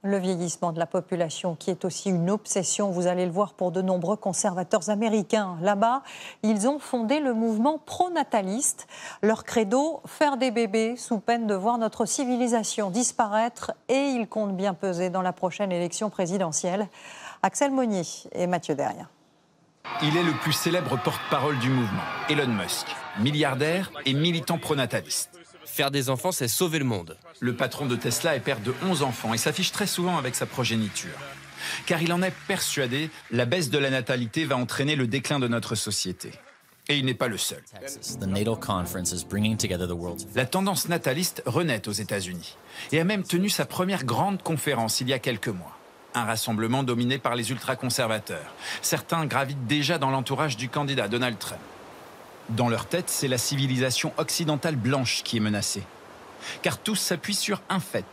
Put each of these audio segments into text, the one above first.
Le vieillissement de la population qui est aussi une obsession, vous allez le voir, pour de nombreux conservateurs américains. Là-bas, ils ont fondé le mouvement pronataliste. Leur credo, faire des bébés sous peine de voir notre civilisation disparaître, et ils comptent bien peser dans la prochaine élection présidentielle. Axel Monnier et Mathieu Derrien. Il est le plus célèbre porte-parole du mouvement, Elon Musk, milliardaire et militant pronataliste. Faire des enfants, c'est sauver le monde. Le patron de Tesla est père de 11 enfants et s'affiche très souvent avec sa progéniture. Car il en est persuadé, la baisse de la natalité va entraîner le déclin de notre société. Et il n'est pas le seul. La tendance nataliste renaît aux États-Unis et a même tenu sa première grande conférence il y a quelques mois. Un rassemblement dominé par les ultra-conservateurs. Certains gravitent déjà dans l'entourage du candidat Donald Trump. Dans leur tête, c'est la civilisation occidentale blanche qui est menacée. Car tous s'appuient sur un fait.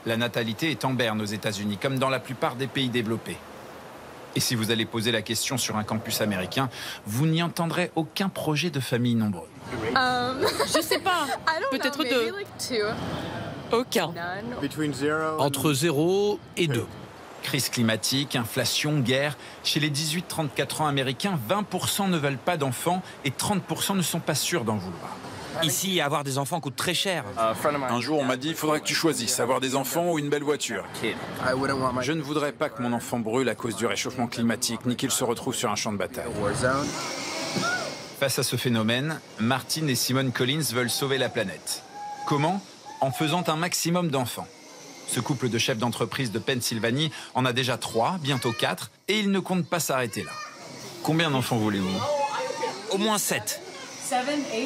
La natalité est en berne aux États-Unis, comme dans la plupart des pays développés. Et si vous allez poser la question sur un campus américain, vous n'y entendrez aucun projet de famille nombreuse. Je sais pas, peut-être 2. Aucun. Entre 0 et 2. Crise climatique, inflation, guerre. Chez les 18-34 ans américains, 20% ne veulent pas d'enfants et 30% ne sont pas sûrs d'en vouloir. Ici, avoir des enfants coûte très cher. Un jour, on m'a dit, il faudrait que tu choisisses, avoir des enfants ou une belle voiture. Je ne voudrais pas que mon enfant brûle à cause du réchauffement climatique, ni qu'il se retrouve sur un champ de bataille. Face à ce phénomène, Martin et Simone Collins veulent sauver la planète. Comment ? En faisant un maximum d'enfants. Ce couple de chefs d'entreprise de Pennsylvanie en a déjà 3, bientôt 4, et ils ne comptent pas s'arrêter là. Combien d'enfants voulez-vous ? Au moins 7.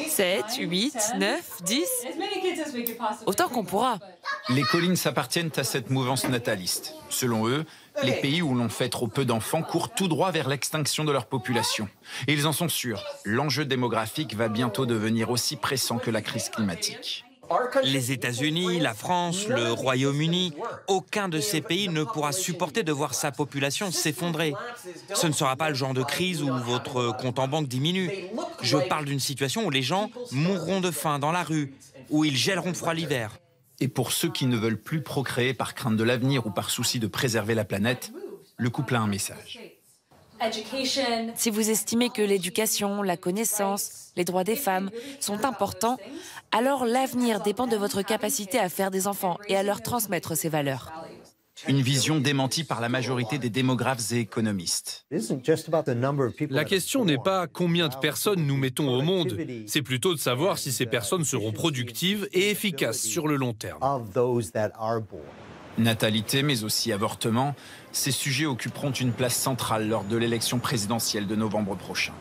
7, 8, 9, 10. Autant qu'on pourra. Les Collins appartiennent à cette mouvance nataliste. Selon eux, les pays où l'on fait trop peu d'enfants courent tout droit vers l'extinction de leur population. Et ils en sont sûrs, l'enjeu démographique va bientôt devenir aussi pressant que la crise climatique. Les États-Unis, la France, le Royaume-Uni, aucun de ces pays ne pourra supporter de voir sa population s'effondrer. Ce ne sera pas le genre de crise où votre compte en banque diminue. Je parle d'une situation où les gens mourront de faim dans la rue, où ils gèleront froid l'hiver. Et pour ceux qui ne veulent plus procréer par crainte de l'avenir ou par souci de préserver la planète, le couple a un message. Si vous estimez que l'éducation, la connaissance, les droits des femmes sont importants, alors l'avenir dépend de votre capacité à faire des enfants et à leur transmettre ces valeurs. Une vision démentie par la majorité des démographes et économistes. La question n'est pas combien de personnes nous mettons au monde, c'est plutôt de savoir si ces personnes seront productives et efficaces sur le long terme. Natalité, mais aussi avortement, ces sujets occuperont une place centrale lors de l'élection présidentielle de novembre prochain.